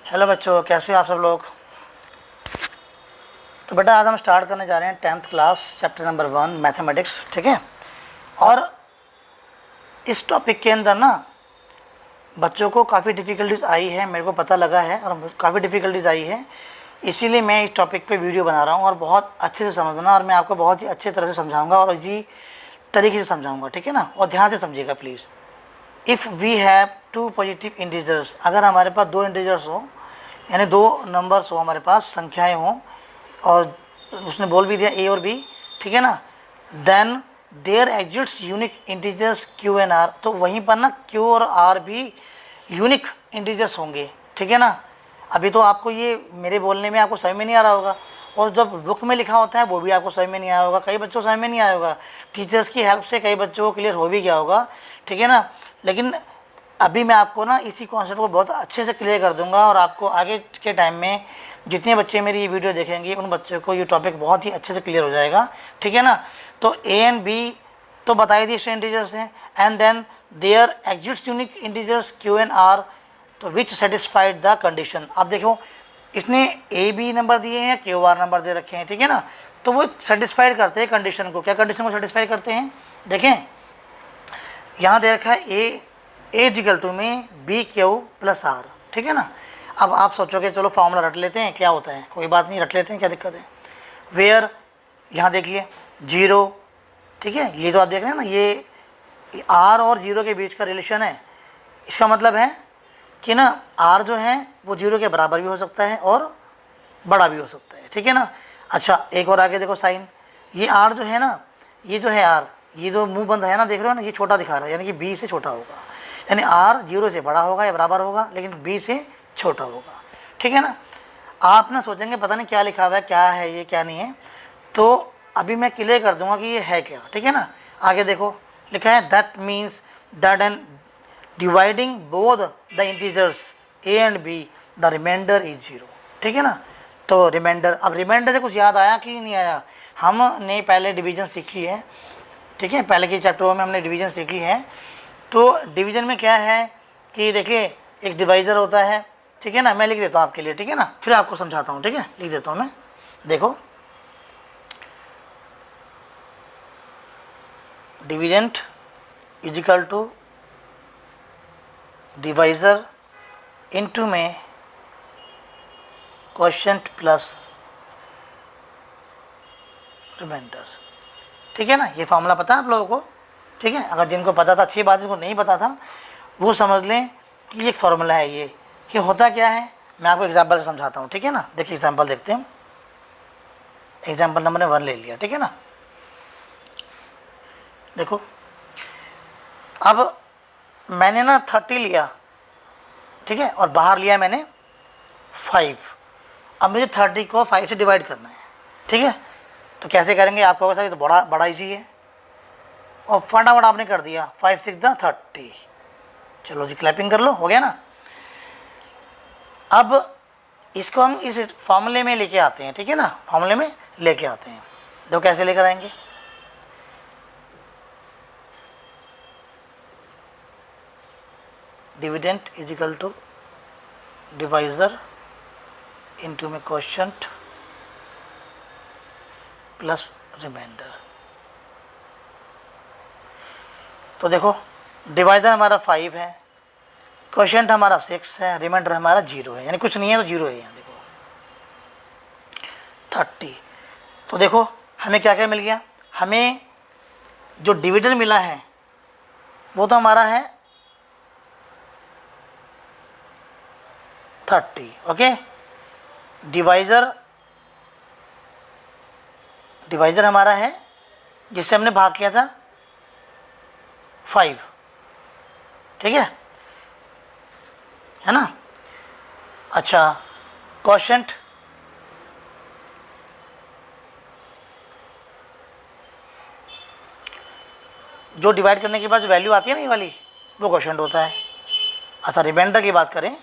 Hello बच्चों, कैसे हो आप सब लोग। तो बेटा आज हम स्टार्ट करने जा रहे हैं 10th class chapter number 1 mathematics, ठीक है। और इस टॉपिक के अंदर ना बच्चों को काफ़ी डिफ़िकल्टीज आई है, मेरे को पता लगा है और काफ़ी डिफ़िकल्टीज आई है, इसीलिए मैं इस टॉपिक पे वीडियो बना रहा हूँ। और बहुत अच्छे से समझना और मैं आपको बहुत ही अच्छे तरह से समझाऊँगा और इसी तरीके से समझाऊँगा, ठीक है ना। और ध्यान से समझिएगा please. If we have two positive integers, अगर हमारे पास दो इंटीजर्स हो यानी दो नंबर्स हो, हमारे पास संख्याएं हों, और उसने बोल भी दिया ए और बी, ठीक है ना। Then there exists unique integers Q and R, तो वहीं पर ना क्यू और आर भी यूनिक इंटीजर्स होंगे, ठीक है ना। अभी तो आपको ये मेरे बोलने में आपको समझ में नहीं आ रहा होगा, और जब बुक में लिखा होता है वो भी आपको समझ में नहीं आया होगा, कई बच्चों को समझ में नहीं आया होगा। टीचर्स की हेल्प से कई बच्चों को क्लियर हो भी गया होगा, ठीक है ना। लेकिन अभी मैं आपको ना इसी कॉन्सेप्ट को बहुत अच्छे से क्लियर कर दूंगा, और आपको आगे के टाइम में जितने बच्चे मेरी ये वीडियो देखेंगे उन बच्चों को ये टॉपिक बहुत ही अच्छे से क्लियर हो जाएगा, ठीक है ना। तो ए एंड बी तो बताई दी इंटीजर्स हैं, and then there exists unique integers Q and R, तो विच सेटिस्फाइड द कंडीशन। अब देखो इसने ए बी नंबर दिए हैं, क्यू आर नंबर दे रखे हैं, ठीक है ना। तो वो सेटिस्फाइड करते हैं कंडीशन को। क्या कंडीशन को सेटिस्फाइड करते हैं, देखें यहाँ दे रखा है ए इक्वल टू में बी क्यू प्लस आर, ठीक है ना। अब आप सोचोगे चलो फॉर्मूला रट लेते हैं, क्या होता है, कोई बात नहीं, रट लेते हैं, क्या दिक्कत है। वेयर यहाँ देख लिए 0, ठीक है, ये तो आप देख रहे हैं ना, ये आर और 0 के बीच का रिलेशन है। इसका मतलब है कि ना आर जो है वो 0 के बराबर भी हो सकता है और बड़ा भी हो सकता है, ठीक है ना। अच्छा एक और आगे देखो साइन, ये आर जो है ना, ये जो है आर, ये जो मुंह बंद है ना, देख रहे हो ना, ये छोटा दिखा रहा है, यानी कि बी से छोटा होगा, यानी आर 0 से बड़ा होगा या बराबर होगा, लेकिन बी से छोटा होगा, ठीक है ना। आप ना सोचेंगे पता नहीं क्या लिखा हुआ है, क्या है ये क्या नहीं है, तो अभी मैं क्लियर कर दूंगा कि ये है क्या, ठीक है ना। आगे देखो लिखा है that means that and dividing both the integers A and B the remainder is 0, ठीक है ना। तो रिमाइंडर, अब रिमाइंडर से कुछ याद आया कि नहीं आया, हमने पहले डिवीजन सीखी है, ठीक है, पहले के चैप्टरों में हमने डिवीजन सीखी है। तो डिवीजन में क्या है कि देखिए एक डिवाइज़र होता है, ठीक है ना। मैं लिख देता हूँ आपके लिए, ठीक है ना, फिर आपको समझाता हूँ, ठीक है, लिख देता हूँ मैं। देखो dividend is equal to divisor into में क्वोशिएंट प्लस रिमाइंडर, ठीक है ना। ये फॉर्मूला पता है आप लोगों को, ठीक है। अगर जिनको पता था अच्छी बात, जिनको नहीं पता था वो समझ लें कि एक फार्मूला है ये होता क्या है, मैं आपको एग्जांपल से समझाता हूँ, ठीक है ना। देखिए एग्जांपल देखते हैं, एग्जांपल नंबर 1 ले लिया, ठीक है ना। देखो अब मैंने ना 30 लिया, ठीक है, और बाहर लिया मैंने 5। अब मुझे 30 को 5 से डिवाइड करना है, ठीक है। तो कैसे करेंगे, आपको होगा सर ये तो बड़ा ईजी है, और फटाफट आपने कर दिया 5 6 30। चलो जी क्लैपिंग कर लो, हो गया ना। अब इसको हम इस फॉर्मूले में लेके आते हैं, ठीक है ना, फॉर्मूले में लेके आते हैं। तो कैसे लेकर आएंगे, dividend is equal to divisor into में क्वोशिएंट प्लस रिमाइंडर। तो देखो डिवाइजर हमारा 5 है, क्वोशिएंट हमारा 6 है, रिमाइंडर हमारा 0 है, यानी कुछ नहीं है तो 0 है। यहाँ देखो 30। तो देखो हमें क्या क्या मिल गया, हमें जो डिविडेंड मिला है वो तो हमारा है 30, ओके। डिवाइजर हमारा है जिससे हमने भाग किया था 5, ठीक है ना। अच्छा क्वोशिएंट, जो डिवाइड करने के बाद जो वैल्यू आती है ना ये वाली, वो क्वोशिएंट होता है। अच्छा रिमाइंडर की बात करें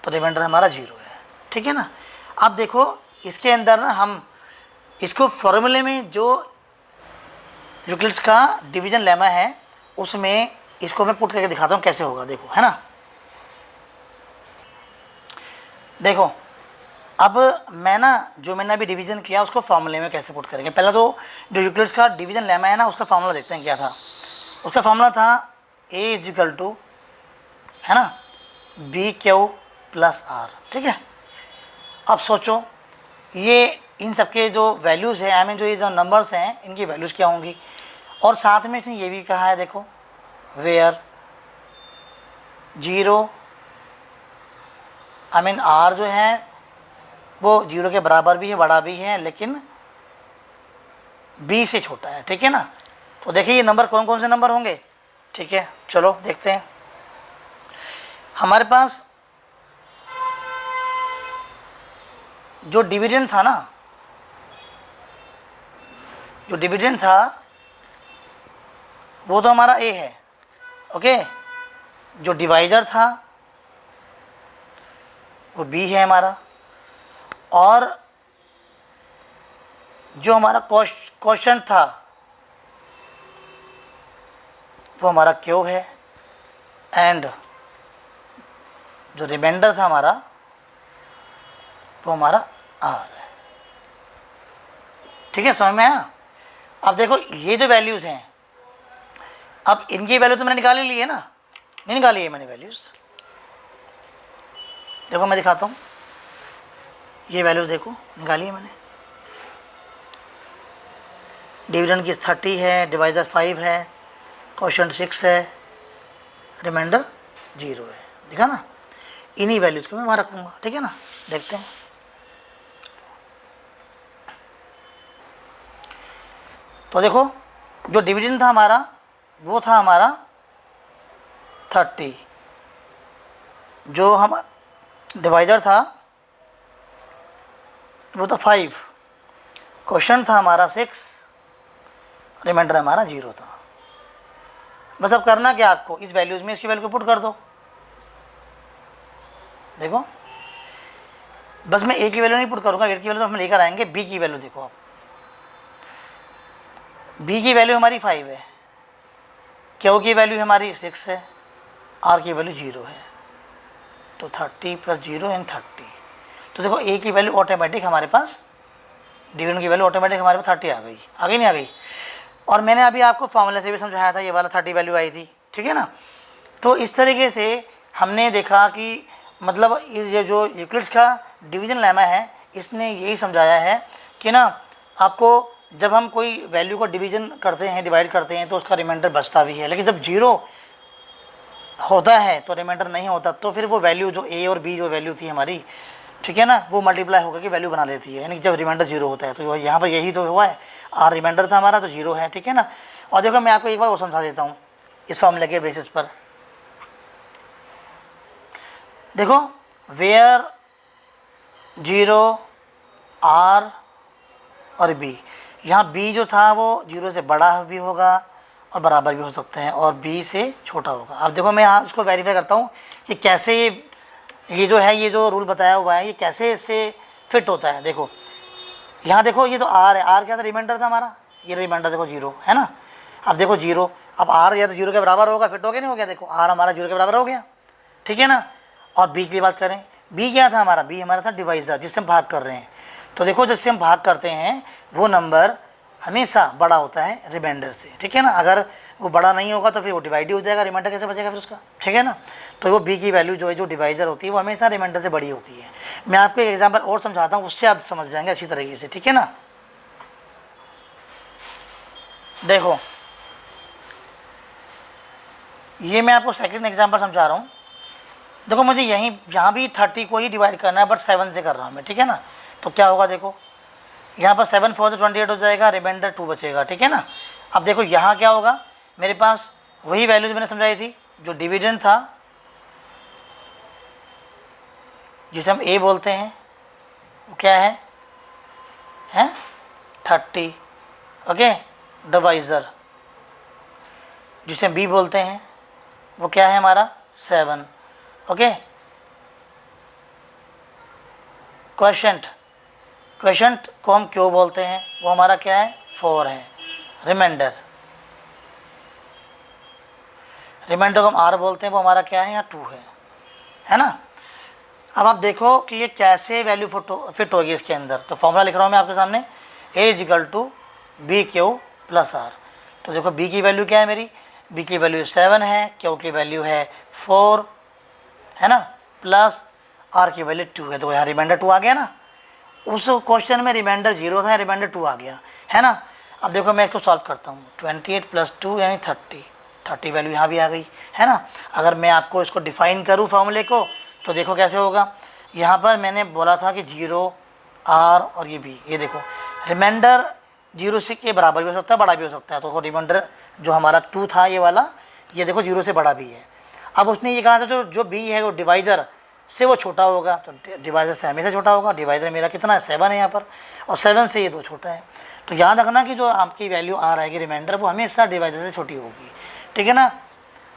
तो रिमाइंडर हमारा 0 है, ठीक है ना। अब देखो इसके अंदर ना हम इसको फॉर्मूले में जो यूक्लिड्स का डिवीजन लेमा है उसमें इसको मैं पुट करके दिखाता हूँ कैसे होगा, देखो है ना। देखो अब मैं ना जो मैंने अभी डिवीजन किया उसको फॉर्मूले में कैसे पुट करेंगे। पहला तो जो यूक्लिड्स का डिवीजन लेमा है ना, उसका फॉर्मूला देखते हैं क्या था। उसका फॉर्मूला था ए इज इक्वल टू, है ना, बी क्यू प्लस आर। ठीक है, अब सोचो ये इन सबके जो वैल्यूज़ है, आई मीन जो ये जो नंबर्स हैं इनकी वैल्यूज़ क्या होंगी। और साथ में इसने ये भी कहा है, देखो वेयर 0 आई मीन आर जो है वो 0 के बराबर भी है, बड़ा भी है, लेकिन b से छोटा है। ठीक है ना, तो देखिए ये नंबर कौन कौन से नंबर होंगे। ठीक है, चलो देखते हैं। हमारे पास जो डिविडेंड था ना, जो डिविडेंड था वो तो हमारा a है। ओके, जो डिवाइजर था वो b है हमारा, और जो हमारा क्वोशंट था वो हमारा क्यू है, एंड जो रिमाइंडर था हमारा वो हमारा आर है। ठीक है, समझ में आया। अब देखो ये जो वैल्यूज़ हैं, अब इनकी वैल्यू तो मैंने निकाल ही ली है ना, नहीं निकाली है मैंने वैल्यूज़। देखो मैं दिखाता हूँ, ये वैल्यूज़ देखो निकाली है मैंने। डिविडेंड की 30 है, डिवाइजर 5 है, क्वोशंट 6 है, रिमाइंडर 0 है। देखा ना, इन्हीं वैल्यूज़ को मैं वहाँ रखूँगा। ठीक है ना, देखते हैं। तो देखो जो डिविडेंड था हमारा वो था हमारा 30, जो हम डिवाइजर था वो तो 5, क्वोशंट था हमारा 6, रिमाइंडर हमारा 0 था। बस अब करना क्या आपको, इस वैल्यूज़ में इसकी वैल्यू को पुट कर दो। देखो बस मैं ए की वैल्यू नहीं पुट करूँगा, ए की वैल्यू तो हम लेकर आएंगे। बी की वैल्यू देखो आप, बी की वैल्यू हमारी 5 है, क्यू की वैल्यू हमारी 6 है, आर की वैल्यू 0 है। तो 30 प्लस 0 एंड 30। तो देखो ए की वैल्यू ऑटोमेटिक हमारे पास, डिविडेंड की वैल्यू ऑटोमेटिक हमारे पास 30 आ गई नहीं आ गई। और मैंने अभी आपको फॉर्मूले से भी समझाया था, ये वाला 30 वैल्यू आई थी। ठीक है ना, तो इस तरीके से हमने देखा कि मतलब ये जो यूक्लिड्स का डिवीजन लेमा है इसने यही समझाया है कि ना आपको जब हम कोई वैल्यू को डिवीजन करते हैं, डिवाइड करते हैं, तो उसका रिमाइंडर बचता भी है, लेकिन जब 0 होता है तो रिमाइंडर नहीं होता, तो फिर वो वैल्यू जो ए और बी जो वैल्यू थी हमारी, ठीक है ना, वो मल्टीप्लाई होकर के वैल्यू बना लेती है। यानी जब रिमाइंडर 0 होता है, तो यहाँ पर यही तो हुआ है, आर रिमाइंडर था हमारा तो 0 है। ठीक है ना, और देखो मैं आपको एक बार और समझा देता हूँ इस फॉर्मूले के बेसिस पर। देखो वेयर 0 आर और बी, यहाँ बी जो था वो 0 से बड़ा भी होगा और बराबर भी हो सकते हैं, और बी से छोटा होगा। अब देखो मैं यहाँ इसको वेरीफाई करता हूँ कि कैसे ये जो है, ये जो रूल बताया हुआ है, ये कैसे इससे फिट होता है। देखो यहाँ देखो ये तो आर है, आर क्या था, रिमाइंडर था हमारा, ये रिमाइंडर देखो 0 है ना। अब देखो 0, अब आर या तो 0 के बराबर होगा, फिट हो गया नहीं हो गया। देखो आर हमारा 0 के बराबर हो गया। ठीक है ना, और बी की बात करें, बी क्या था हमारा, बी हमारा था डिवाइजर जिससे हम भाग कर रहे हैं। तो देखो जिससे हम भाग करते हैं वो नंबर हमेशा बड़ा होता है रिमाइंडर से। ठीक है ना, अगर वो बड़ा नहीं होगा तो फिर वो डिवाइड ही हो जाएगा, रिमाइंडर कैसे बचेगा फिर उसका। ठीक है ना, तो वो बी की वैल्यू जो है, जो डिवाइजर होती है, वो हमेशा रिमाइंडर से बड़ी होती है। मैं आपको एक एग्जांपल और समझाता हूँ, उससे आप समझ जाएंगे अच्छी तरीके से। ठीक है ना, देखो ये मैं आपको सेकंड एग्जांपल समझा रहा हूँ। देखो मुझे यहाँ भी 30 को ही डिवाइड करना है, बट 7 से कर रहा हूँ मैं। ठीक है ना, तो क्या होगा, देखो यहाँ पर 7 4 से 28 हो जाएगा, रिमाइंडर 2 बचेगा। ठीक है ना, अब देखो यहाँ क्या होगा, मेरे पास वही वैल्यूज मैंने समझाई थी, जो डिविडेंड था जिसे हम ए बोलते हैं वो क्या है 30। ओके, डिवाइजर जिसे हम बी बोलते हैं वो क्या है हमारा 7। ओके, क्वोशंट को हम क्यों बोलते हैं, वो हमारा क्या है 4 है। रिमाइंडर को हम आर बोलते हैं, वो हमारा क्या है यहाँ 2 है ना। अब आप देखो कि ये कैसे वैल्यू फिट होगी इसके अंदर। तो फॉर्मूला लिख रहा हूँ मैं आपके सामने, A is equal to B Q plus R. तो देखो B की वैल्यू क्या है मेरी, B की वैल्यू 7 है, Q की वैल्यू है 4 है ना, प्लस R की वैल्यू 2 है। तो यहाँ रिमाइंडर 2 आ गया ना, उस क्वेश्चन में रिमाइंडर 0 था, रिमाइंडर 2 आ गया है ना। अब देखो मैं इसको सॉल्व करता हूँ, 28 प्लस 2 यानी 30 वैल्यू यहाँ भी आ गई है ना। अगर मैं आपको इसको डिफाइन करूँ फॉर्मूले को तो देखो कैसे होगा। यहाँ पर मैंने बोला था कि 0 R और ये B, ये देखो रिमाइंडर 0 से के बराबर भी हो सकता है, बड़ा भी हो सकता है। तो रिमाइंडर जो हमारा 2 था ये वाला, ये देखो 0 से बड़ा भी है। अब उसने ये कहा था जो B है वो डिवाइज़र से वो छोटा होगा, तो डिवाइज़र से हमेशा छोटा होगा। डिवाइज़र मेरा कितना है, 7 है यहाँ पर, और 7 से ये 2 छोटा है। तो याद रखना कि जो आपकी वैल्यू आ रहेगी रिमाइंडर, वो हमेशा डिवाइज़र से छोटी होगी, ठीक है ना।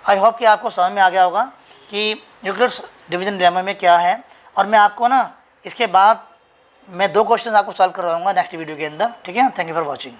आई होप कि आपको समझ में आ गया होगा कि यूक्लिड्स डिवीजन लेमा में क्या है। और मैं आपको ना इसके बाद मैं 2 क्वेश्चन आपको सॉल्व करवाऊँगा नेक्स्ट वीडियो के अंदर, ठीक है। Thank you for watching.